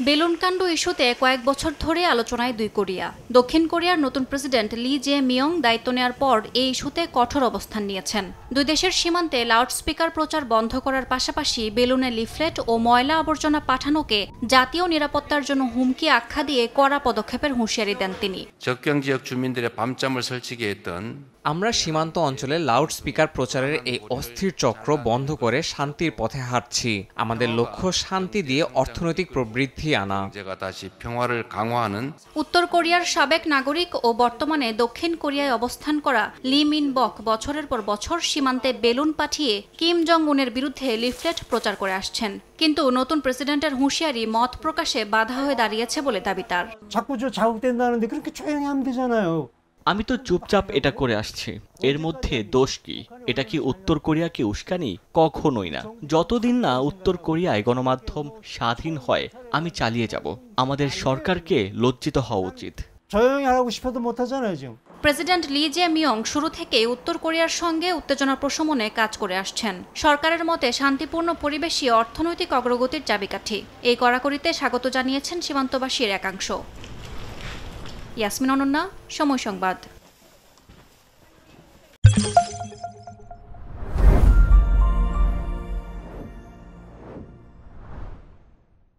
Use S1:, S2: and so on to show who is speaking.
S1: বেলুনকাণ্ড ইস্যুতে কয়েক বছর ধরে আলোচনায় দুই কোরিয়া। দক্ষিণ কোরিয়ার নতুন প্রেসিডেন্ট লি জে মিয়ং দায়িত্ব নেওয়ার পর এই ইস্যুতে কঠোর অবস্থান নিয়েছেন। দুই দেশের সীমান্তে লাউডস্পিকার প্রচার বন্ধ করার পাশাপাশি বেলুনে লিফলেট ও ময়লা আবর্জনা পাঠানোকে জাতীয় নিরাপত্তার জন্য হুমকি আখ্যা দিয়ে কড়া পদক্ষেপের হুঁশিয়ারি দেন তিনি।
S2: আমরা সীমান্ত অঞ্চলে লাউডস্পিকার প্রচারের এই অস্থির চক্র বন্ধ করে শান্তির পথে হাঁটছি। আমাদের লক্ষ্য শান্তি দিয়ে অর্থনৈতিক প্রবৃদ্ধি আনা।
S1: উত্তর কোরিয়ার সাবেক নাগরিক ও বর্তমানে দক্ষিণ কোরিয়ায় অবস্থান করা লি মিন বক বছরের পর বছর সীমান্তে বেলুন পাঠিয়ে কিম জং উনের বিরুদ্ধে লিফলেট প্রচার করে আসছেন। কিন্তু নতুন প্রেসিডেন্টের হুঁশিয়ারি মত প্রকাশে বাধা হয়ে দাঁড়িয়েছে বলে দাবি তার।
S3: আমি তো চুপচাপ এটা করে আসছি, এর মধ্যে দোষ কি? এটা কি উত্তর কোরিয়াকে উস্কানি? কখনোই না। যতদিন না উত্তর কোরিয়ায় গণমাধ্যম স্বাধীন হয় আমি চালিয়ে যাব। আমাদের সরকারকে লজ্জিত হওয়া উচিত।
S1: প্রেসিডেন্ট লি জে মিয়ং শুরু থেকে উত্তর কোরিয়ার সঙ্গে উত্তেজনা প্রশমনে কাজ করে আসছেন। সরকারের মতে শান্তিপূর্ণ পরিবেশই অর্থনৈতিক অগ্রগতির চাবিকাঠি। এই কড়াকড়িতে স্বাগত জানিয়েছেন সীমান্তবাসীর একাংশ। ইয়াসমিন অনন্যা, সময় সংবাদ।